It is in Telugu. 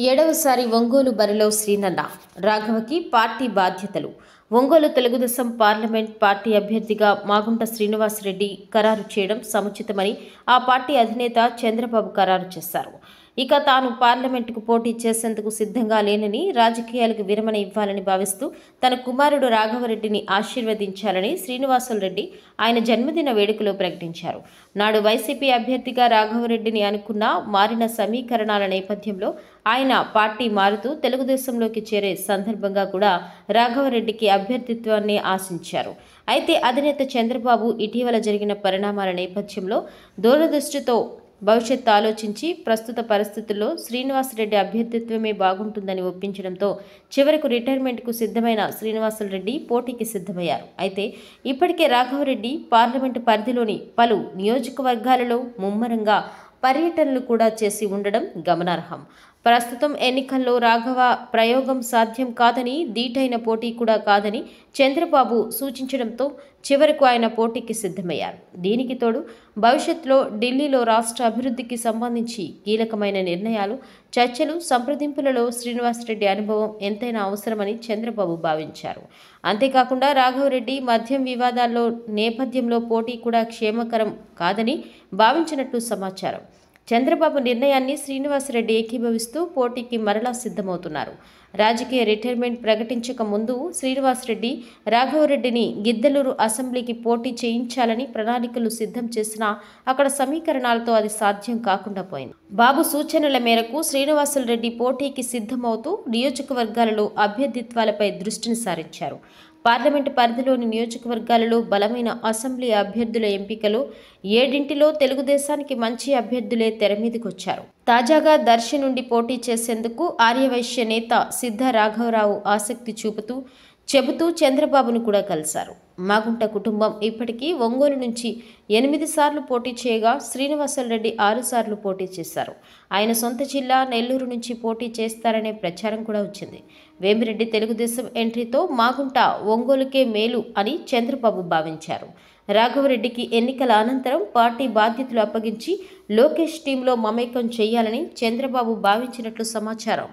ఏడవసారి ఒంగోలు బరిలో శ్రీనన్న రాఘవకి పార్టీ బాధ్యతలు. ఒంగోలు తెలుగుదేశం పార్లమెంట్ పార్టీ అభ్యర్థిగా మాగుంట శ్రీనివాసరెడ్డి ఖరారు చేయడం సముచితమని ఆ పార్టీ అధినేత చంద్రబాబు ఖరారు చేశారు. ఇక తాను పార్లమెంటుకు పోటీ చేసేందుకు సిద్ధంగా లేనని, రాజకీయాలకు విరమణ ఇవ్వాలని భావిస్తూ తన కుమారుడు రాఘవరెడ్డిని ఆశీర్వదించాలని శ్రీనివాసరెడ్డి ఆయన జన్మదిన వేడుకలో ప్రకటించారు. నాడు వైసీపీ అభ్యర్థిగా రాఘవరెడ్డిని అనుకున్న మారిన సమీకరణాల నేపథ్యంలో ఆయన పార్టీ మారుతూ తెలుగుదేశంలోకి చేరే సందర్భంగా కూడా రాఘవరెడ్డికి అభ్యర్థిత్వాన్ని ఆశించారు. అయితే అధినేత చంద్రబాబు ఇటీవల జరిగిన పరిణామాల నేపథ్యంలో దూరదృష్టితో భవిష్యత్తు ఆలోచించి ప్రస్తుత పరిస్థితుల్లో శ్రీనివాసరెడ్డి అభ్యర్థిత్వమే బాగుంటుందని ఒప్పించడంతో చివరకు రిటైర్మెంట్కు సిద్ధమైన శ్రీనివాసరెడ్డి పోటీకి సిద్ధమయ్యారు. అయితే ఇప్పటికే రాఘవరెడ్డి పార్లమెంటు పరిధిలోని పలు నియోజకవర్గాలలో ముమ్మరంగా పర్యటనలు కూడా చేసి ఉండడం గమనార్హం. ప్రస్తుతం ఎన్నికల్లో రాఘవ ప్రయోగం సాధ్యం కాదని, దీటైన పోటీ కూడా కాదని చంద్రబాబు సూచించడంతో చివరకు ఆయన పోటీకి సిద్ధమయ్యారు. దీనికి తోడు భవిష్యత్తులో ఢిల్లీలో రాష్ట్ర అభివృద్ధికి సంబంధించి కీలకమైన నిర్ణయాలు, చర్చలు, సంప్రదింపులలో శ్రీనివాసరెడ్డి అనుభవం ఎంతైనా అవసరమని చంద్రబాబు భావించారు. అంతేకాకుండా రాఘవరెడ్డి మద్యం వివాదాల్లో నేపథ్యంలో పోటీ కూడా క్షేమకరం కాదని భావించినట్లు సమాచారం. చంద్రబాబు నిర్ణయాన్ని శ్రీనివాసరెడ్డి ఏకీభవిస్తూ పోటీకి మరలా సిద్ధమవుతున్నారు. రాజకీయ రిటైర్మెంట్ ప్రకటించక ముందు శ్రీనివాసరెడ్డి రాఘవరెడ్డిని గిద్దలూరు అసెంబ్లీకి పోటీ చేయించాలని ప్రణాళికలు సిద్ధం చేసినా అక్కడ సమీకరణాలతో అది సాధ్యం కాకుండా పోయింది. బాబు సూచనల మేరకు శ్రీనివాసరెడ్డి పోటీకి సిద్ధమవుతూ నియోజకవర్గాలలో అభ్యర్థిత్వాలపై దృష్టిని సారించారు. పార్లమెంటు పరిధిలోని నియోజకవర్గాలలో బలమైన అసెంబ్లీ అభ్యర్థుల ఎంపికలో 7 తెలుగుదేశానికి మంచి అభ్యర్థులే తెరమీదకొచ్చారు. తాజాగా దర్శి నుండి పోటీ చేసేందుకు ఆర్యవైశ్య నేత సిద్ధ రాఘవరావు ఆసక్తి చెబుతూ చంద్రబాబును కూడా కలిశారు. మాగుంట కుటుంబం ఇప్పటికీ ఒంగోలు నుంచి 8 సార్లు పోటీ చేయగా శ్రీనివాసరెడ్డి 6 సార్లు పోటీ చేశారు. ఆయన సొంత జిల్లా నెల్లూరు నుంచి పోటీ చేస్తారనే ప్రచారం కూడా వచ్చింది. వేమిరెడ్డి తెలుగుదేశం ఎంట్రీతో మాగుంట ఒంగోలుకే మేలు అని చంద్రబాబు భావించారు. రాఘవరెడ్డికి ఎన్నికల అనంతరం పార్టీ బాధ్యతలు అప్పగించి లోకేష్ టీంలో మమేకం చేయాలని చంద్రబాబు భావించినట్లు సమాచారం.